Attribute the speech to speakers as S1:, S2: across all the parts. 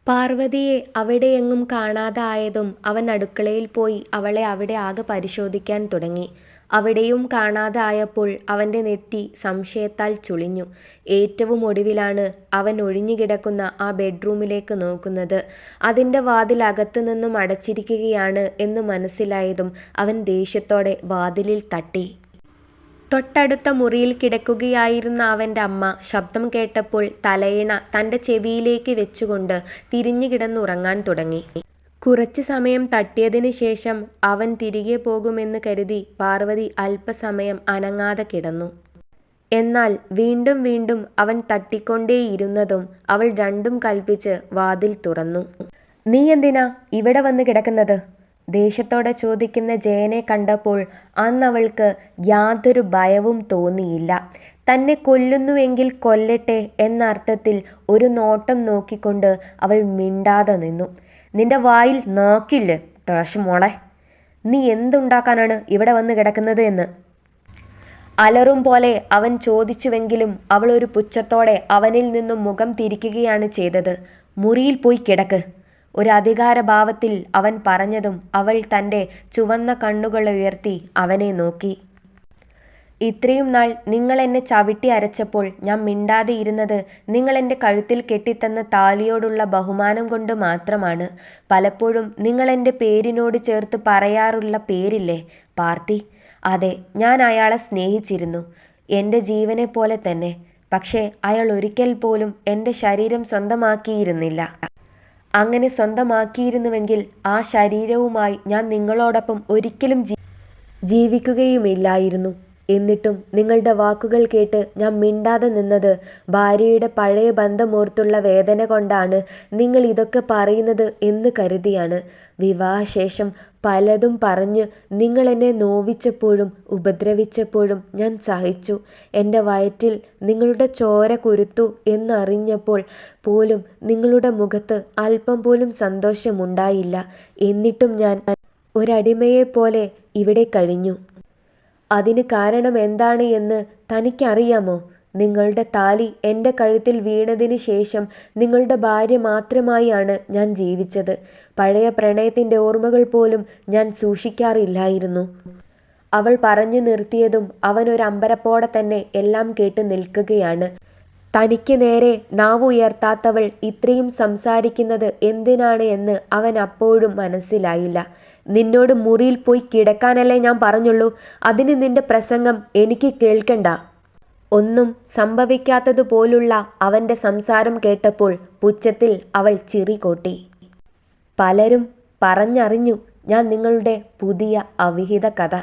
S1: പാർവതിയെ അവിടെയെങ്ങും കാണാതായതും അവൻ അടുക്കളയിൽ പോയി അവളെ അവിടെ ആകെ പരിശോധിക്കാൻ തുടങ്ങി. അവിടെയും കാണാതായപ്പോൾ അവൻ്റെ നെറ്റി സംശയത്താൽ ചുളിഞ്ഞു. ഏറ്റവും ഒടുവിലാണ് അവൻ ഒഴിഞ്ഞുകിടക്കുന്ന ആ ബെഡ്റൂമിലേക്ക് നോക്കുന്നത്. അതിൻ്റെ വാതിൽ അകത്തുനിന്നും അടച്ചിരിക്കുകയാണ് എന്ന് മനസ്സിലായതും അവൻ ദേഷ്യത്തോടെ വാതിലിൽ തട്ടി. തൊട്ടടുത്ത മുറിയിൽ കിടക്കുകയായിരുന്ന അവൻ്റെ അമ്മ ശബ്ദം കേട്ടപ്പോൾ തലയിണ തൻ്റെ ചെവിയിലേക്ക് വെച്ചുകൊണ്ട് തിരിഞ്ഞു കിടന്നുറങ്ങാൻ തുടങ്ങി. കുറച്ച് സമയം തട്ടിയതിന് ശേഷം അവൻ തിരികെ പോകുമെന്ന് കരുതി പാർവതി അല്പസമയം അനങ്ങാതെ കിടന്നു. എന്നാൽ വീണ്ടും വീണ്ടും അവൻ തട്ടിക്കൊണ്ടേയിരുന്നതും അവൾ രണ്ടും കൽപ്പിച്ച് വാതിൽ തുറന്നു. "നീ എന്തിനാ ഇവിടെ വന്ന് കിടക്കുന്നത്?" ദേഷ്യത്തോടെ ചോദിക്കുന്ന ജയനെ കണ്ടപ്പോൾ അന്നവൾക്ക് യാതൊരു ഭയവും തോന്നിയില്ല. തന്നെ കൊല്ലുന്നുവെങ്കിൽ കൊല്ലട്ടെ എന്ന അർത്ഥത്തിൽ ഒരു നോട്ടം നോക്കിക്കൊണ്ട് അവൾ മിണ്ടാതെ നിന്നു. "നിന്റെ വായിൽ നോക്കില്ലേ ടോഷ് മോളെ? നീ എന്തുണ്ടാക്കാനാണ് ഇവിടെ വന്ന് കിടക്കുന്നത് എന്ന്?" അലറും പോലെ അവൻ ചോദിച്ചുവെങ്കിലും അവൾ ഒരു പുച്ഛത്തോടെ അവനിൽ നിന്നും മുഖം തിരിക്കുകയാണ് ചെയ്തത്. "മുറിയിൽ പോയി കിടക്ക്." ഒരു അധികാരഭാവത്തിൽ അവൻ പറഞ്ഞതും അവൾ തൻ്റെ ചുവന്ന കണ്ണുകൾ ഉയർത്തി അവനെ നോക്കി. "ഇത്രയും നാൾ നിങ്ങൾ എന്നെ ചവിട്ടി അരച്ചപ്പോൾ ഞാൻ മിണ്ടാതെ ഇരുന്നത് നിങ്ങൾ എൻ്റെ കഴുത്തിൽ കെട്ടിത്തന്ന താലിയോടുള്ള ബഹുമാനം കൊണ്ട് മാത്രമാണ്. പലപ്പോഴും നിങ്ങൾ എൻ്റെ പേരിനോട് ചേർത്ത് പറയാറുള്ള പേരില്ലേ, പാർത്തി? അതെ, ഞാൻ അയാളെ സ്നേഹിച്ചിരുന്നു, എൻ്റെ ജീവനെ പോലെ തന്നെ. പക്ഷേ അയാൾ ഒരിക്കൽ പോലും എൻ്റെ ശരീരം സ്വന്തമാക്കിയിരുന്നില്ല. അങ്ങനെ സ്വന്തമാക്കിയിരുന്നുവെങ്കിൽ ആ ശരീരവുമായി ഞാൻ നിങ്ങളോടൊപ്പം ഒരിക്കലും ജീവിക്കുകയുമില്ലായിരുന്നു. എന്നിട്ടും നിങ്ങളുടെ വാക്കുകൾ കേട്ട് ഞാൻ മിണ്ടാതെ നിന്നത് ഭാര്യയുടെ പഴയ ബന്ധമോർത്തുള്ള വേദന കൊണ്ടാണ്. നിങ്ങൾ ഇതൊക്കെ പറയുന്നത് എന്ന് കരുതിയാണ്. വിവാഹശേഷം പലതും പറഞ്ഞ് നിങ്ങൾ എന്നെ നോവിച്ചപ്പോഴും ഉപദ്രവിച്ചപ്പോഴും ഞാൻ സഹിച്ചു. എൻ്റെ വയറ്റിൽ നിങ്ങളുടെ ചോര കുരുത്തു എന്നറിഞ്ഞപ്പോൾ പോലും നിങ്ങളുടെ മുഖത്ത് അല്പം പോലും സന്തോഷമുണ്ടായില്ല. എന്നിട്ടും ഞാൻ ഒരടിമയെപ്പോലെ ഇവിടെ കഴിഞ്ഞു. അതിന് കാരണം എന്താണ് എന്ന് തനിക്കറിയാമോ? നിങ്ങളുടെ താലി എൻ്റെ കഴുത്തിൽ വീണതിന് ശേഷം നിങ്ങളുടെ ഭാര്യ മാത്രമായാണ് ഞാൻ ജീവിച്ചത്. പഴയ പ്രണയത്തിൻ്റെ ഓർമ്മകൾ പോലും ഞാൻ സൂക്ഷിക്കാറില്ലായിരുന്നു." അവൾ പറഞ്ഞു നിർത്തിയതും അവൻ ഒരു അമ്പരപ്പോടെ തന്നെ എല്ലാം കേട്ട് നിൽക്കുകയാണ്. തനിക്ക് നേരെ നാവ് ഉയർത്താത്തവൾ ഇത്രയും സംസാരിക്കുന്നത് എന്തിനാണ് എന്ന് അവൻ അപ്പോഴും മനസ്സിലായില്ല. "നിന്നോട് മുറിയിൽ പോയി കിടക്കാനല്ലേ ഞാൻ പറഞ്ഞുള്ളൂ. അതിന് നിന്റെ പ്രസംഗം എനിക്ക് കേൾക്കണ്ട." ഒന്നും സംഭവിക്കാത്തതുപോലുള്ള അവൻ്റെ സംസാരം കേട്ടപ്പോൾ പുച്ഛത്തിൽ അവൾ ചിറി കൊട്ടി. "പലരും പറഞ്ഞറിഞ്ഞു ഞാൻ നിങ്ങളുടെ പുതിയ അവിഹിത കഥ.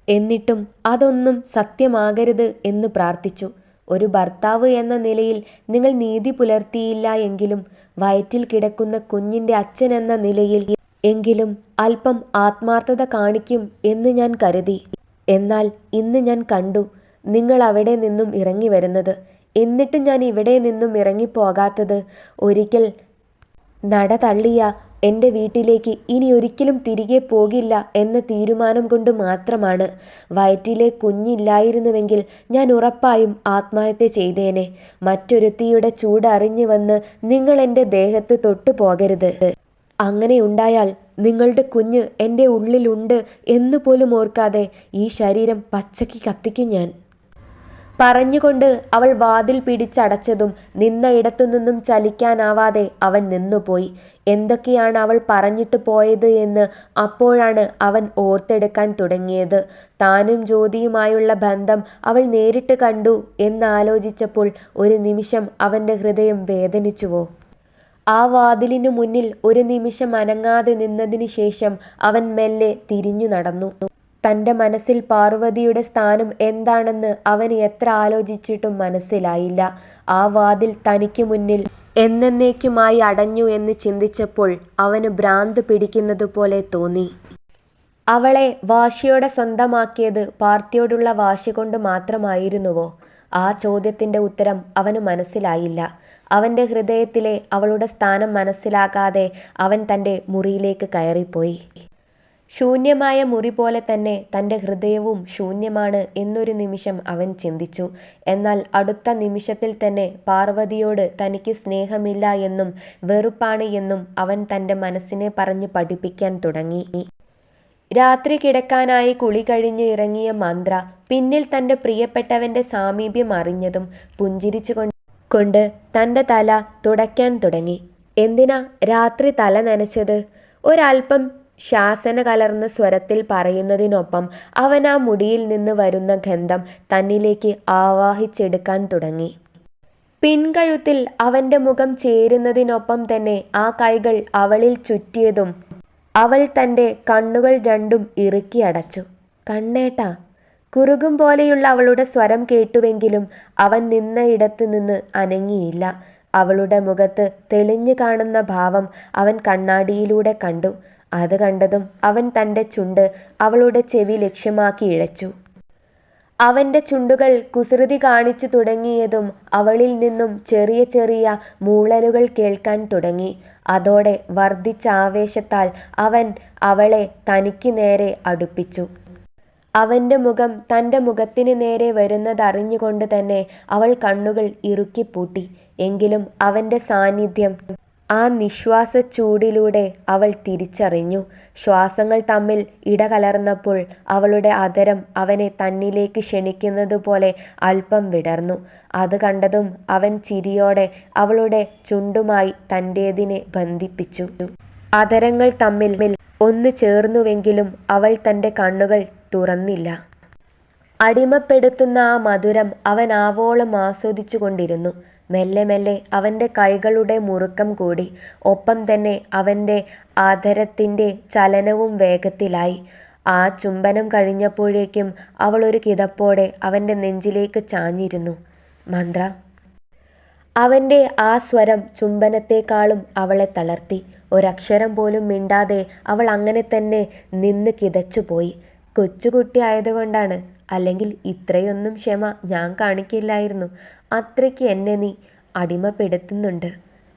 S1: എന്നിട്ടും അതൊന്നും സത്യമാകരുത് എന്ന് പ്രാർത്ഥിച്ചു. ഒരു ഭർത്താവ് എന്ന നിലയിൽ നിങ്ങൾ നീതി പുലർത്തിയില്ല എങ്കിലും വയറ്റിൽ കിടക്കുന്ന കുഞ്ഞിൻ്റെ അച്ഛൻ എന്ന നിലയിൽ എങ്കിലും അല്പം ആത്മാർത്ഥത കാണിക്കും എന്ന് ഞാൻ കരുതി. എന്നാൽ ഇന്ന് ഞാൻ കണ്ടു നിങ്ങൾ അവിടെ നിന്നും ഇറങ്ങി വരുന്നത്. എന്നിട്ട് ഞാൻ ഇവിടെ നിന്നും ഇറങ്ങിപ്പോകാത്തത് ഒരിക്കൽ നട തള്ളിയ എൻ്റെ വീട്ടിലേക്ക് ഇനി ഒരിക്കലും തിരികെ പോകില്ല എന്ന തീരുമാനം കൊണ്ട് മാത്രമാണ്. വയറ്റിലെ കുഞ്ഞില്ലായിരുന്നുവെങ്കിൽ ഞാൻ ഉറപ്പായും ആത്മഹത്യ ചെയ്തേനെ. മറ്റൊരുത്തിയുടെ ചൂടറിഞ്ഞു വന്ന് നിങ്ങൾ എൻ്റെ ദേഹത്ത് തൊട്ടു പോകരുത്. അങ്ങനെയുണ്ടായാൽ നിങ്ങളുടെ കുഞ്ഞ് എൻ്റെ ഉള്ളിലുണ്ട് എന്നുപോലും ഓർക്കാതെ ഈ ശരീരം പച്ചയ്ക്ക് കത്തിക്കും ഞാൻ." പറഞ്ഞുകൊണ്ട് അവൾ വാതിൽ പിടിച്ചടച്ചതും നിന്ന ഇടത്തുനിന്നും ചലിക്കാനാവാതെ അവൻ നിന്നുപോയി. എന്തൊക്കെയാണ് അവൾ പറഞ്ഞിട്ട് പോയത് എന്ന് അപ്പോഴാണ് അവൻ ഓർത്തെടുക്കാൻ തുടങ്ങിയത്. താനും ജ്യോതിയുമായുള്ള ബന്ധം അവൾ നേരിട്ട് കണ്ടു എന്നാലോചിച്ചപ്പോൾ ഒരു നിമിഷം അവൻ്റെ ഹൃദയം വേദനിച്ചുവോ? ആ വാതിലിനു മുന്നിൽ ഒരു നിമിഷം അനങ്ങാതെ നിന്നതിന് ശേഷം അവൻ മെല്ലെ തിരിഞ്ഞു നടന്നു. തൻ്റെ മനസ്സിൽ പാർവതിയുടെ സ്ഥാനം എന്താണെന്ന് അവന് എത്ര ആലോചിച്ചിട്ടും മനസ്സിലായില്ല. ആ വാതിൽ തനിക്ക് മുന്നിൽ എന്നേക്കുമായി അടഞ്ഞു എന്ന് ചിന്തിച്ചപ്പോൾ അവന് ഭ്രാന്ത് പിടിക്കുന്നത് പോലെ തോന്നി. അവളെ വാശിയോടെ സ്വന്തമാക്കിയത് പാർത്തിയോടുള്ള വാശി കൊണ്ട് മാത്രമായിരുന്നുവോ? ആ ചോദ്യത്തിൻ്റെ ഉത്തരം അവന് മനസ്സിലായില്ല. അവൻ്റെ ഹൃദയത്തിലെ അവളുടെ സ്ഥാനം മനസ്സിലാക്കാതെ അവൻ തൻ്റെ മുറിയിലേക്ക് കയറിപ്പോയി. ശൂന്യമായ മുറി പോലെ തന്നെ തൻ്റെ ഹൃദയവും ശൂന്യമാണ് എന്നൊരു നിമിഷം അവൻ ചിന്തിച്ചു. എന്നാൽ അടുത്ത നിമിഷത്തിൽ തന്നെ പാർവതിയോട് തനിക്ക് സ്നേഹമില്ല എന്നും വെറുപ്പാണ് എന്നും അവൻ തൻ്റെ മനസ്സിനെ പറഞ്ഞ് പഠിപ്പിക്കാൻ തുടങ്ങി. രാത്രി കിടക്കാനായി കുളി കഴിഞ്ഞ് ഇറങ്ങിയ മന്ത്ര പിന്നിൽ തൻ്റെ പ്രിയപ്പെട്ടവൻ്റെ സാമീപ്യം അറിഞ്ഞതും പുഞ്ചിരിച്ചുകൊണ്ട് തൻ്റെ തല തുടയ്ക്കാൻ തുടങ്ങി. എന്തിനാ രാത്രി തല നനച്ചത്? ഒരൽപ്പം ശാസന കലർന്ന സ്വരത്തിൽ പറയുന്നതിനൊപ്പം അവൻ ആ മുടിയിൽ നിന്ന് വരുന്ന ഗന്ധം തന്നിലേക്ക് ആവാഹിച്ചെടുക്കാൻ തുടങ്ങി. പിൻകഴുത്തിൽ അവൻ്റെ മുഖം ചേരുന്നതിനൊപ്പം തന്നെ ആ കൈകൾ അവളിൽ ചുറ്റിയതും അവൾ തൻ്റെ കണ്ണുകൾ രണ്ടും ഇറുക്കി അടച്ചു. കണ്ണേട്ടാ, കുറുകും പോലെയുള്ള അവളുടെ സ്വരം കേട്ടുവെങ്കിലും അവൻ നിന്ന ഇടത്ത് നിന്ന് അനങ്ങിയില്ല. അവളുടെ മുഖത്ത് തെളിഞ്ഞു കാണുന്ന ഭാവം അവൻ കണ്ണാടിയിലൂടെ കണ്ടു. അത് കണ്ടതും അവൻ തൻ്റെ ചുണ്ട് അവളുടെ ചെവി ലക്ഷ്യമാക്കി ഇഴച്ചു. അവൻ്റെ ചുണ്ടുകൾ കുസൃതി കാണിച്ചു തുടങ്ങിയതും അവളിൽ നിന്നും ചെറിയ ചെറിയ മൂളലുകൾ കേൾക്കാൻ തുടങ്ങി. അതോടെ വർദ്ധിച്ച ആവേശത്താൽ അവൻ അവളെ തനിക്ക് നേരെ അടുപ്പിച്ചു. അവൻ്റെ മുഖം തൻ്റെ മുഖത്തിന് നേരെ വരുന്നതറിഞ്ഞുകൊണ്ട് തന്നെ അവൾ കണ്ണുകൾ ഇറുക്കിപ്പൂട്ടി. എങ്കിലും അവൻ്റെ സാന്നിധ്യം ആ നിശ്വാസച്ചൂടിലൂടെ അവൾ തിരിച്ചറിഞ്ഞു. ശ്വാസങ്ങൾ തമ്മിൽ ഇടകലർന്നപ്പോൾ അവളുടെ അധരം അവനെ തന്നിലേക്ക് ക്ഷണിക്കുന്നതുപോലെ അല്പം വിടർന്നു. അത് കണ്ടതും അവൻ ചിരിയോടെ അവളുടെ ചുണ്ടുമായി തൻ്റേതിനെ ബന്ധിപ്പിച്ചു. അധരങ്ങൾ തമ്മിൽ ഒന്ന് ചേർന്നുവെങ്കിലും അവൾ തൻ്റെ കണ്ണുകൾ തുറന്നില്ല. അടിമപ്പെടുത്തുന്ന ആ മധുരം അവൻ ആവോളം ആസ്വദിച്ചു കൊണ്ടിരുന്നു. മെല്ലെ മെല്ലെ അവൻ്റെ കൈകളുടെ മുറുക്കം കൂടി. ഒപ്പം തന്നെ അവൻ്റെ ആധരത്തിൻ്റെ ചലനവും വേഗത്തിലായി. ആ ചുംബനം കഴിഞ്ഞപ്പോഴേക്കും അവൾ ഒരു കിതപ്പോടെ അവൻ്റെ നെഞ്ചിലേക്ക് ചാഞ്ഞിരുന്നു. മന്ത്ര. അവൻ്റെ ആ സ്വരം ചുംബനത്തെക്കാളും അവളെ തളർത്തി. ഒരക്ഷരം പോലും മിണ്ടാതെ അവൾ അങ്ങനെ തന്നെ നിന്ന് കിതച്ചുപോയി. കൊച്ചുകുട്ടി ആയതുകൊണ്ടാണ്, അല്ലെങ്കിൽ ഇത്രയൊന്നും ക്ഷമ ഞാൻ കാണിക്കില്ലായിരുന്നു. അത്രയ്ക്ക് എന്നെ നീ അടിമപ്പെടുത്തുന്നുണ്ട്.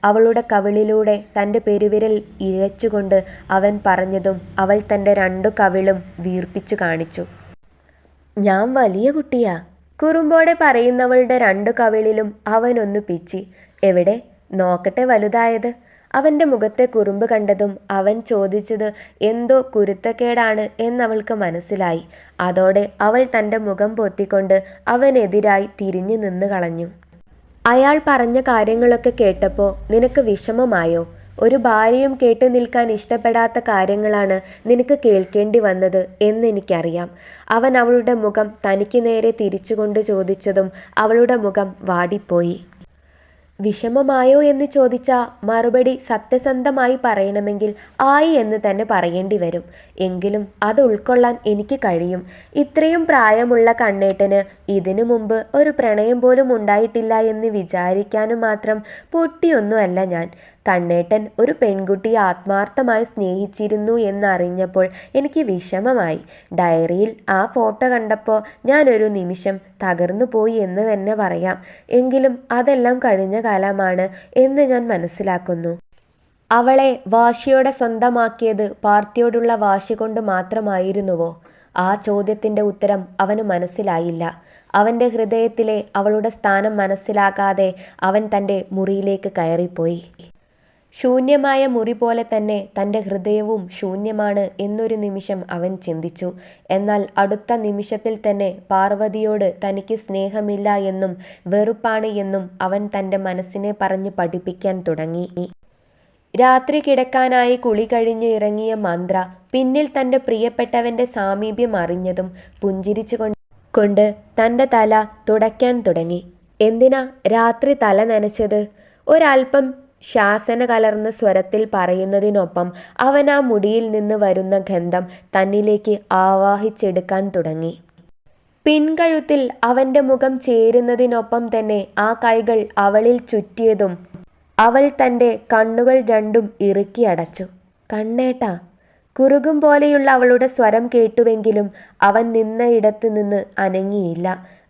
S1: അവളുടെ കവിളിലൂടെ തൻ്റെ പെരുവിരൽ ഇഴച്ചുകൊണ്ട് അവൻ പറഞ്ഞതും അവൾ തൻ്റെ രണ്ടു കവിളും വീർപ്പിച്ചു കാണിച്ചു. ഞാൻ വലിയ കുട്ടിയാ, കുറുമ്പോടെ പറയുന്നവളുടെ രണ്ടു കവിളിലും അവനൊന്നു പിച്ചി. എവിടെ നോക്കട്ടെ വലുതായത്. അവൻ്റെ മുഖത്തെ കുറുമ്പ് കണ്ടതും അവൻ ചോദിച്ചത് എന്തോ കുരുത്തക്കേടാണ് എന്നവൾക്ക് മനസ്സിലായി. അതോടെ അവൾ തൻ്റെ മുഖം പൊത്തിക്കൊണ്ട് അവനെതിരായി തിരിഞ്ഞു നിന്ന് കളഞ്ഞു. അയാൾ പറഞ്ഞ കാര്യങ്ങളൊക്കെ കേട്ടപ്പോൾ നിനക്ക് വിഷമമായോ? ഒരു ഭാര്യയും കേട്ടു നിൽക്കാൻ ഇഷ്ടപ്പെടാത്ത കാര്യങ്ങളാണ് നിനക്ക് കേൾക്കേണ്ടി വന്നത് എന്നെനിക്കറിയാം. അവൻ അവളുടെ മുഖം തനിക്ക് നേരെ തിരിച്ചുകൊണ്ട് ചോദിച്ചതും അവളുടെ മുഖം വാടിപ്പോയി. വിഷമമായോ എന്ന് ചോദിച്ചാൽ മറുപടി സത്യസന്ധമായി പറയണമെങ്കിൽ ആയി എന്ന് തന്നെ പറയേണ്ടി വരും. എങ്കിലും അത് ഉൾക്കൊള്ളാൻ എനിക്ക് കഴിയും. ഇത്രയും പ്രായമുള്ള കണ്ണേട്ടന് ഇതിനു മുമ്പ് ഒരു പ്രണയം പോലും ഉണ്ടായിട്ടില്ല എന്ന് വിചാരിക്കാനും മാത്രം പൊട്ടിയൊന്നുമല്ല ഞാൻ. കണ്ണേട്ടൻ ഒരു പെൺകുട്ടിയെ ആത്മാർത്ഥമായി സ്നേഹിച്ചിരുന്നു എന്നറിഞ്ഞപ്പോൾ എനിക്ക് വിഷമമായി. ഡയറിയിൽ ആ ഫോട്ടോ കണ്ടപ്പോൾ ഞാനൊരു നിമിഷം തകർന്നു പോയി എന്ന് തന്നെ പറയാം. എങ്കിലും അതെല്ലാം കഴിഞ്ഞ കാലമാണ് എന്ന് ഞാൻ മനസ്സിലാക്കുന്നു. അവളെ വാശിയോടെ സ്വന്തമാക്കിയത് പാർത്തിയോടുള്ള വാശി കൊണ്ട് മാത്രമായിരുന്നുവോ? ആ ചോദ്യത്തിൻ്റെ ഉത്തരം അവന് മനസ്സിലായില്ല. അവൻ്റെ ഹൃദയത്തിലെ അവളുടെ സ്ഥാനം മനസ്സിലാക്കാതെ അവൻ തൻ്റെ മുറിയിലേക്ക് കയറിപ്പോയി. ശൂന്യമായ മുറി പോലെ തന്നെ തൻ്റെ ഹൃദയവും ശൂന്യമാണ് എന്നൊരു നിമിഷം അവൻ ചിന്തിച്ചു. എന്നാൽ അടുത്ത നിമിഷത്തിൽ തന്നെ പാർവതിയോട് തനിക്ക് സ്നേഹമില്ല എന്നും വെറുപ്പാണ് എന്നും അവൻ തൻ്റെ മനസ്സിനെ പറഞ്ഞ് പഠിപ്പിക്കാൻ തുടങ്ങി. രാത്രി കിടക്കാനായി കുളി കഴിഞ്ഞ് ഇറങ്ങിയ മന്ത്ര പിന്നിൽ തൻ്റെ പ്രിയപ്പെട്ടവൻ്റെ സാമീപ്യം അറിഞ്ഞതും പുഞ്ചിരിച്ചുകൊണ്ട് തൻ്റെ തല തുടയ്ക്കാൻ തുടങ്ങി. എന്തിനാ രാത്രി തല നനച്ചത്? ഒരൽപ്പം ശാസന കലർന്ന സ്വരത്തിൽ പറയുന്നതിനൊപ്പം അവൻ ആ മുടിയിൽ നിന്ന് വരുന്ന ഗന്ധം തന്നിലേക്ക് ആവാഹിച്ചെടുക്കാൻ തുടങ്ങി. പിൻകഴുത്തിൽ അവൻ്റെ മുഖം ചേരുന്നതിനൊപ്പം തന്നെ ആ കൈകൾ അവളിൽ ചുറ്റിയതും അവൾ തൻ്റെ കണ്ണുകൾ രണ്ടും ഇറുക്കി അടച്ചു. കണ്ണേട്ടാ, കുറുകും പോലെയുള്ള അവളുടെ സ്വരം കേട്ടുവെങ്കിലും അവൻ നിന്ന ഇടത്ത് നിന്ന് അനങ്ങിയില്ല.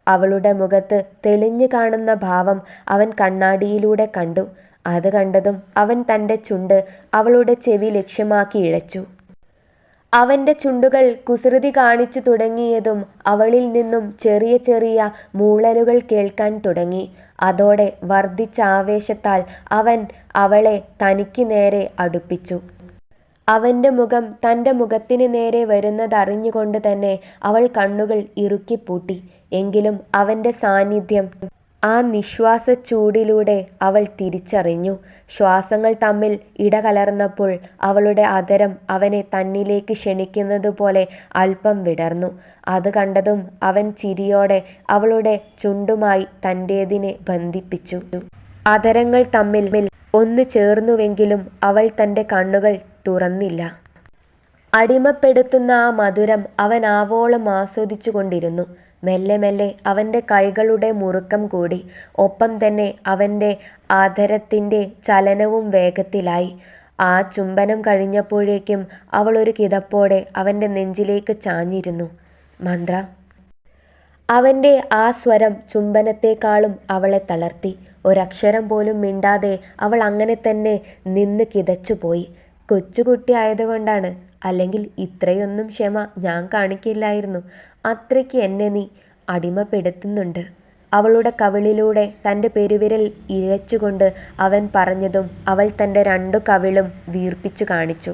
S1: അവളുടെ മുഖത്ത് തെളിഞ്ഞു കാണുന്ന ഭാവം അവൻ കണ്ണാടിയിലൂടെ കണ്ടു. അത് കണ്ടതും അവൻ തൻ്റെ ചുണ്ട് അവളുടെ ചെവി ലക്ഷ്യമാക്കി ഇഴച്ചു. അവൻ്റെ ചുണ്ടുകൾ കുസൃതി കാണിച്ചു തുടങ്ങിയതും അവളിൽ നിന്നും ചെറിയ ചെറിയ മൂളലുകൾ കേൾക്കാൻ തുടങ്ങി. അതോടെ വർദ്ധിച്ച ആവേശത്താൽ അവൻ അവളെ തനിക്ക് നേരെ അടുപ്പിച്ചു. അവൻ്റെ മുഖം തൻ്റെ മുഖത്തിന് നേരെ വരുന്നതറിഞ്ഞുകൊണ്ട് തന്നെ അവൾ കണ്ണുകൾ ഇറുക്കിപ്പൂട്ടി. എങ്കിലും അവൻ്റെ സാന്നിധ്യം ആ നിശ്വാസച്ചൂടിലൂടെ അവൾ തിരിച്ചറിഞ്ഞു. ശ്വാസങ്ങൾ തമ്മിൽ ഇടകലർന്നപ്പോൾ അവളുടെ അധരം അവനെ തന്നിലേക്ക് ക്ഷണിക്കുന്നതുപോലെ അല്പം വിടർന്നു. അത് കണ്ടതും അവൻ ചിരിയോടെ അവളുടെ ചുണ്ടുമായി തൻ്റേതിനെ ബന്ധിപ്പിച്ചു. അധരങ്ങൾ തമ്മിൽ ഒന്ന് ചേർന്നുവെങ്കിലും അവൾ തൻ്റെ കണ്ണുകൾ തുറന്നില്ല. അടിമപ്പെടുത്തുന്ന ആ മധുരം അവൻ ആവോളം ആസ്വദിച്ചു കൊണ്ടിരുന്നു. മെല്ലെ മെല്ലെ അവൻ്റെ കൈകളുടെ മുറുക്കം കൂടി. ഒപ്പം തന്നെ അവൻ്റെ ആധരത്തിൻ്റെ ചലനവും വേഗത്തിലായി. ആ ചുംബനം കഴിഞ്ഞപ്പോഴേക്കും അവൾ ഒരു കിതപ്പോടെ അവൻ്റെ നെഞ്ചിലേക്ക് ചാഞ്ഞിരുന്നു. മന്ത്ര. അവൻ്റെ ആ സ്വരം ചുംബനത്തെക്കാളും അവളെ തളർത്തി. ഒരക്ഷരം പോലും മിണ്ടാതെ അവൾ അങ്ങനെ തന്നെ നിന്ന് കിതച്ചുപോയി. കൊച്ചുകുട്ടി ആയതുകൊണ്ടാണ്, അല്ലെങ്കിൽ ഇത്രയൊന്നും ക്ഷമ ഞാൻ കാണിക്കില്ലായിരുന്നു. അത്രയ്ക്ക് എന്നെ നീ അടിമപ്പെടുത്തുന്നുണ്ട്. അവളുടെ കവിളിലൂടെ തൻ്റെ പെരുവിരൽ ഇഴച്ചുകൊണ്ട് അവൻ പറഞ്ഞതും അവൾ തൻ്റെ 2 കവിളും വീർപ്പിച്ചു കാണിച്ചു.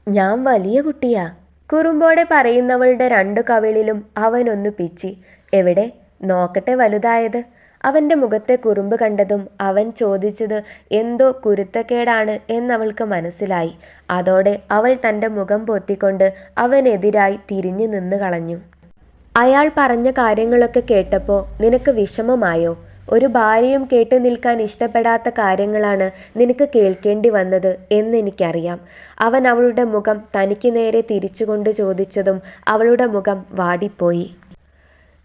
S1: ഞാൻ വലിയ കുട്ടിയാ, കുറുമ്പോടെ പറയുന്നവളുടെ 2 കവിളിലും അവനൊന്നു പിച്ചി. എവിടെ നോക്കട്ടെ വലുതായത്. അവൻ്റെ മുഖത്തെ കുറുമ്പ് കണ്ടതും അവൻ ചോദിച്ചത് എന്തോ കുരുത്തക്കേടാണ് എന്നവൾക്ക് മനസ്സിലായി. അതോടെ അവൾ തൻ്റെ മുഖം പൊത്തിക്കൊണ്ട് അവനെതിരായി തിരിഞ്ഞു നിന്ന് കളഞ്ഞു. അയാൾ പറഞ്ഞ കാര്യങ്ങളൊക്കെ കേട്ടപ്പോൾ നിനക്ക് വിഷമമായോ? ഒരു ഭാര്യയും കേട്ടു നിൽക്കാൻ ഇഷ്ടപ്പെടാത്ത കാര്യങ്ങളാണ് നിനക്ക് കേൾക്കേണ്ടി വന്നത് എന്നെനിക്കറിയാം. അവൻ അവളുടെ മുഖം തനിക്ക് നേരെ തിരിച്ചുകൊണ്ട് ചോദിച്ചതും അവളുടെ മുഖം വാടിപ്പോയി.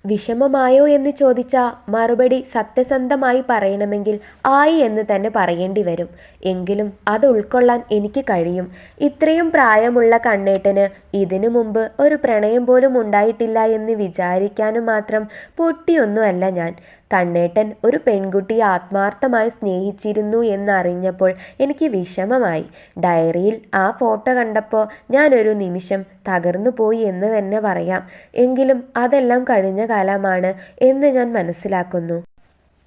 S1: വിഷമമായോ എന്ന് ചോദിച്ചാൽ മറുപടി സത്യസന്ധമായി പറയണമെങ്കിൽ ആയി എന്ന് തന്നെ പറയേണ്ടി വരും. എങ്കിലും അത് ഉൾക്കൊള്ളാൻ എനിക്ക് കഴിയും. ഇത്രയും പ്രായമുള്ള കണ്ണേട്ടന് ഇതിനു മുമ്പ് ഒരു പ്രണയം പോലും ഉണ്ടായിട്ടില്ല എന്ന് വിചാരിക്കാനും മാത്രം പൊട്ടിയൊന്നുമല്ല ഞാൻ. കണ്ണേട്ടൻ ഒരു പെൺകുട്ടിയെ ആത്മാർത്ഥമായി സ്നേഹിച്ചിരുന്നു എന്നറിഞ്ഞപ്പോൾ എനിക്ക് വിഷമമായി. ഡയറിയിൽ ആ ഫോട്ടോ കണ്ടപ്പോൾ ഞാനൊരു നിമിഷം തകർന്നു പോയി എന്ന് തന്നെ പറയാം. എങ്കിലും അതെല്ലാം കഴിഞ്ഞ കാലമാണ് എന്ന് ഞാൻ മനസ്സിലാക്കുന്നു.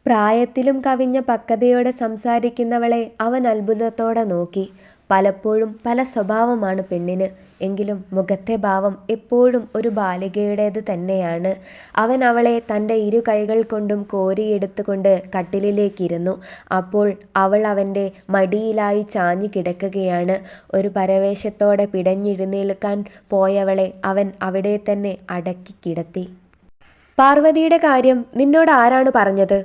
S1: പ്രായത്തിലും കവിഞ്ഞ പക്വതയോടെ സംസാരിക്കുന്നവളെ അവൻ അത്ഭുതത്തോടെ നോക്കി. പലപ്പോഴും പല സ്വഭാവമാണ് പെണ്ണിന്. എങ്കിലും മുഖത്തെ ഭാവം എപ്പോഴും ഒരു ബാലികയുടേത് തന്നെയാണ്. അവൻ അവളെ തൻ്റെ 2 കൈകൾ കൊണ്ടും കോരിയെടുത്തുകൊണ്ട് കട്ടിലിലേക്കിരുന്നു. അപ്പോൾ അവൾ അവൻ്റെ മടിയിലായി ചാഞ്ഞു കിടക്കുകയാണ്. ഒരു പരവേശത്തോടെ പിടഞ്ഞെഴുന്നേൽക്കാൻ പോയവളെ അവൻ അവിടെ തന്നെ അടക്കി കിടത്തി. പാർവതിയുടെ കാര്യം നിന്നോട് ആരാണ് പറഞ്ഞത്?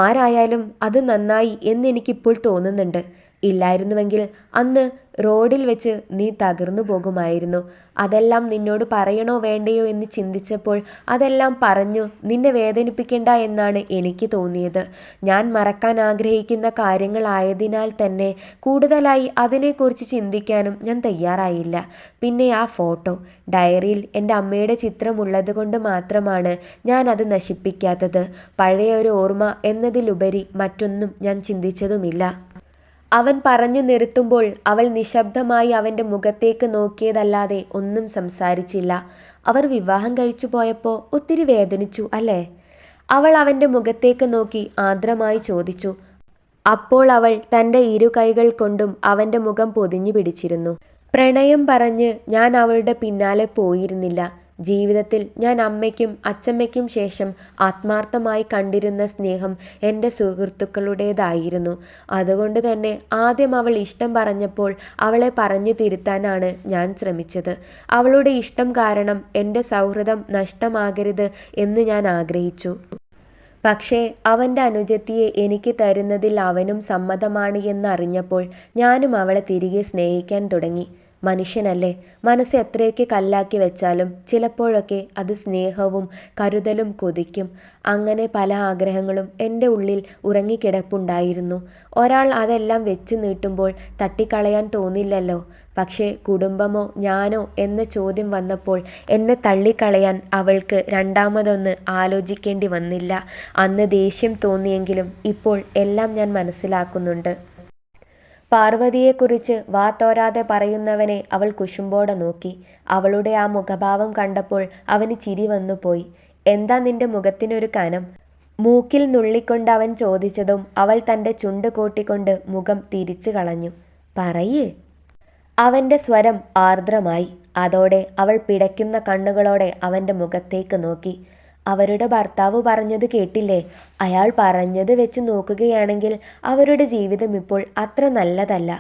S1: ആരായാലും അത് നന്നായി എന്നെനിക്കിപ്പോൾ തോന്നുന്നുണ്ട്. ഇല്ലായിരുന്നുവെങ്കിൽ അന്ന് റോഡിൽ വെച്ച് നീ തകർന്നു പോകുമായിരുന്നു. അതെല്ലാം നിന്നോട് പറയണോ വേണ്ടയോ എന്ന് ചിന്തിച്ചപ്പോൾ അതെല്ലാം പറഞ്ഞു നിന്നെ വേദനിപ്പിക്കേണ്ട എന്നാണ് എനിക്ക് തോന്നിയത്. ഞാൻ മറക്കാൻ ആഗ്രഹിക്കുന്ന കാര്യങ്ങളായതിനാൽ തന്നെ കൂടുതലായി അതിനെക്കുറിച്ച് ചിന്തിക്കാനും ഞാൻ തയ്യാറായില്ല. പിന്നെ ആ ഫോട്ടോ ഡയറിയിൽ എൻ്റെ അമ്മയുടെ ചിത്രമുള്ളത് കൊണ്ട് മാത്രമാണ് ഞാൻ അത് നശിപ്പിക്കാത്തത്. പഴയ ഒരു ഓർമ്മ എന്നതിലുപരി മറ്റൊന്നും ഞാൻ ചിന്തിച്ചതുമില്ല. അവൻ പറഞ്ഞു നിർത്തുമ്പോൾ അവൾ നിശബ്ദമായി അവൻ്റെ മുഖത്തേക്ക് നോക്കിയതല്ലാതെ ഒന്നും സംസാരിച്ചില്ല. അവർ വിവാഹം കഴിച്ചു പോയപ്പോൾ ഒത്തിരി വേദനിച്ചു അല്ലേ? അവൾ അവൻ്റെ മുഖത്തേക്ക് നോക്കി ആർദ്രമായി ചോദിച്ചു. അപ്പോൾ അവൾ തൻ്റെ 2 കൈകൾ കൊണ്ടും അവൻ്റെ മുഖം പൊതിഞ്ഞു പിടിച്ചിരുന്നു. പ്രണയം പറഞ്ഞ് ഞാൻ അവളുടെ പിന്നാലെ പോയിരുന്നില്ല. ജീവിതത്തിൽ ഞാൻ അമ്മയ്ക്കും അച്ചമ്മയ്ക്കും ശേഷം ആത്മാർത്ഥമായി കണ്ടിരുന്ന സ്നേഹം എൻ്റെ സുഹൃത്തുക്കളുടേതായിരുന്നു. അതുകൊണ്ട് തന്നെ ആദ്യം അവൾ ഇഷ്ടം പറഞ്ഞപ്പോൾ അവളെ പറഞ്ഞു തിരുത്താനാണ് ഞാൻ ശ്രമിച്ചത്. അവളുടെ ഇഷ്ടം കാരണം എൻ്റെ സൗഹൃദം നഷ്ടമാകരുത് എന്ന് ഞാൻ ആഗ്രഹിച്ചു. പക്ഷേ അവൻ്റെ അനുജത്തിയെ എനിക്ക് തരുന്നതിൽ അവനും സമ്മതമാണ് എന്നറിഞ്ഞപ്പോൾ ഞാനും അവളെ തിരികെ സ്നേഹിക്കാൻ തുടങ്ങി. മനുഷ്യനല്ലേ, മനസ്സ് എത്രയൊക്കെ കല്ലാക്കി വെച്ചാലും ചിലപ്പോഴൊക്കെ അത് സ്നേഹവും കരുതലും കൊതിക്കും. അങ്ങനെ പല ആഗ്രഹങ്ങളും എൻ്റെ ഉള്ളിൽ ഉറങ്ങിക്കിടപ്പുണ്ടായിരുന്നു. ഒരാൾ അതെല്ലാം വെച്ച് നീട്ടുമ്പോൾ തട്ടിക്കളയാൻ തോന്നില്ലല്ലോ. പക്ഷേ കുടുംബമോ ഞാനോ എന്ന ചോദ്യം വന്നപ്പോൾ എന്നെ തള്ളിക്കളയാൻ അവൾക്ക് രണ്ടാമതൊന്ന് ആലോചിക്കേണ്ടി വന്നില്ല. അന്ന് ദേഷ്യം തോന്നിയെങ്കിലും ഇപ്പോൾ എല്ലാം ഞാൻ മനസ്സിലാക്കുന്നുണ്ട്. പാർവതിയെക്കുറിച്ച് വാ തോരാതെ പറയുന്നവനെ അവൾ കുശുമ്പോടെ നോക്കി. അവളുടെ ആ മുഖഭാവം കണ്ടപ്പോൾ അവന് ചിരി വന്നുപോയി. എന്താ നിന്റെ മുഖത്തിനൊരു കനം? മൂക്കിൽ നുള്ളിക്കൊണ്ട് അവൻ ചോദിച്ചതും അവൾ തൻ്റെ ചുണ്ട് കൂട്ടിക്കൊണ്ട് മുഖം തിരിച്ചു കളഞ്ഞു. പറയേ. അവൻ്റെ സ്വരം ആർദ്രമായി. അതോടെ അവൾ പിടയ്ക്കുന്ന കണ്ണുകളോടെ അവൻ്റെ മുഖത്തേക്ക് നോക്കി. അവരുടെ ഭർത്താവ് പറഞ്ഞത് കേട്ടില്ലേ? അയാൾ പറഞ്ഞത് വെച്ച് നോക്കുകയാണെങ്കിൽ അവരുടെ ജീവിതം ഇപ്പോൾ അത്ര നല്ലതല്ല.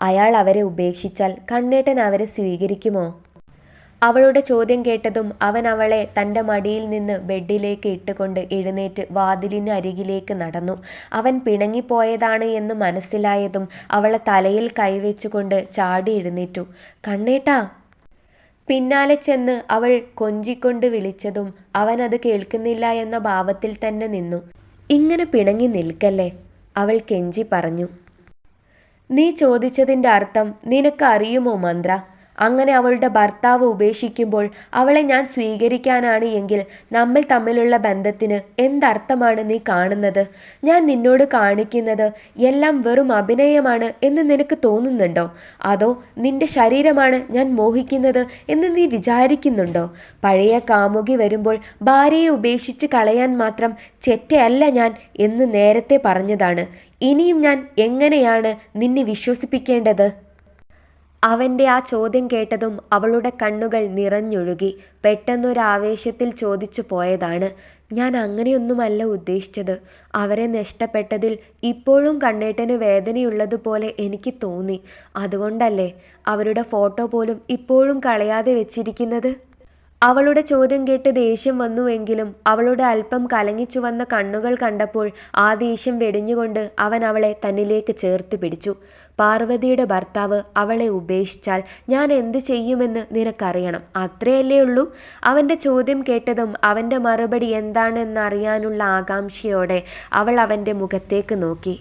S1: അയാൾ അവരെ ഉപേക്ഷിച്ചാൽ കണ്ണേട്ടൻ അവരെ സ്വീകരിക്കുമോ? അവളുടെ ചോദ്യം കേട്ടതും അവൻ അവളെ തൻ്റെ മടിയിൽ നിന്ന് ബെഡിലേക്ക് ഇട്ടുകൊണ്ട് എഴുന്നേറ്റ് വാതിലിന് അരികിലേക്ക് നടന്നു. അവൻ പിണങ്ങിപ്പോയതാണ് എന്ന് മനസ്സിലായതും അവളെ തലയിൽ കൈവച്ചുകൊണ്ട് ചാടി എഴുന്നേറ്റു. കണ്ണേട്ടാ. പിന്നാലെ ചെന്ന് അവൾ കൊഞ്ചിക്കൊണ്ട് വിളിച്ചതും അവൻ അത് കേൾക്കുന്നില്ല എന്ന ഭാവത്തിൽ തന്നെ നിന്നു. ഇങ്ങനെ പിണങ്ങി നിൽക്കല്ലേ, അവൾ കെഞ്ചി പറഞ്ഞു. നീ ചോദിച്ചതിൻ്റെ അർത്ഥം നിനക്ക് അറിയുമോ മന്ത്ര? അങ്ങനെ അവളുടെ ഭർത്താവ് ഉപേക്ഷിക്കുമ്പോൾ അവളെ ഞാൻ സ്വീകരിക്കാനാണ് എങ്കിൽ നമ്മൾ തമ്മിലുള്ള ബന്ധത്തിന് എന്തർത്ഥമാണ് നീ കാണുന്നത്? ഞാൻ നിന്നോട് കാണിക്കുന്നത് എല്ലാം വെറും അഭിനയമാണ് എന്ന് നിനക്ക് തോന്നുന്നുണ്ടോ? അതോ നിന്റെ ശരീരമാണ് ഞാൻ മോഹിക്കുന്നത് എന്ന് നീ വിചാരിക്കുന്നുണ്ടോ? പഴയ കാമുകി വരുമ്പോൾ ഭാര്യയെ ഉപേക്ഷിച്ച് കളയാൻ മാത്രം ചെറ്റയല്ല ഞാൻ എന്ന് നേരത്തെ പറഞ്ഞതാണ്. ഇനിയും ഞാൻ എങ്ങനെയാണ് നിന്നെ വിശ്വസിപ്പിക്കേണ്ടത്? അവൻ്റെ ആ ചോദ്യം കേട്ടതും അവളുടെ കണ്ണുകൾ നിറഞ്ഞൊഴുകി. പെട്ടെന്നൊരാവേശത്തിൽ ചോദിച്ചു പോയതാണ്. ഞാൻ അങ്ങനെയൊന്നുമല്ല ഉദ്ദേശിച്ചത്. അവരെ നഷ്ടപ്പെട്ടതിൽ ഇപ്പോഴും കണ്ണേട്ടന് വേദനയുള്ളതുപോലെ എനിക്ക് തോന്നി. അതുകൊണ്ടല്ലേ അവരുടെ ഫോട്ടോ പോലും ഇപ്പോഴും കളയാതെ വെച്ചിരിക്കുന്നത്? അവളുടെ ചോദ്യം കേട്ട് ദേഷ്യം വന്നുവെങ്കിലും അവളുടെ അല്പം കലങ്ങിച്ചു വന്ന കണ്ണുകൾ കണ്ടപ്പോൾ ആ ദേഷ്യം വെടിഞ്ഞുകൊണ്ട് അവൻ അവളെ തന്നിലേക്ക് ചേർത്ത് പിടിച്ചു. പാർവതിയുടെ ഭർത്താവ് അവളെ ഉപേക്ഷിച്ചാൽ ഞാൻ എന്ത് ചെയ്യുമെന്ന് നിനക്കറിയണം, അത്രയല്ലേ ഉള്ളൂ? അവൻ്റെ ചോദ്യം കേട്ടതും അവൻ്റെ മറുപടി എന്താണെന്നറിയാനുള്ള ആകാംക്ഷയോടെ അവൾ അവൻ്റെ മുഖത്തേക്ക് നോക്കി.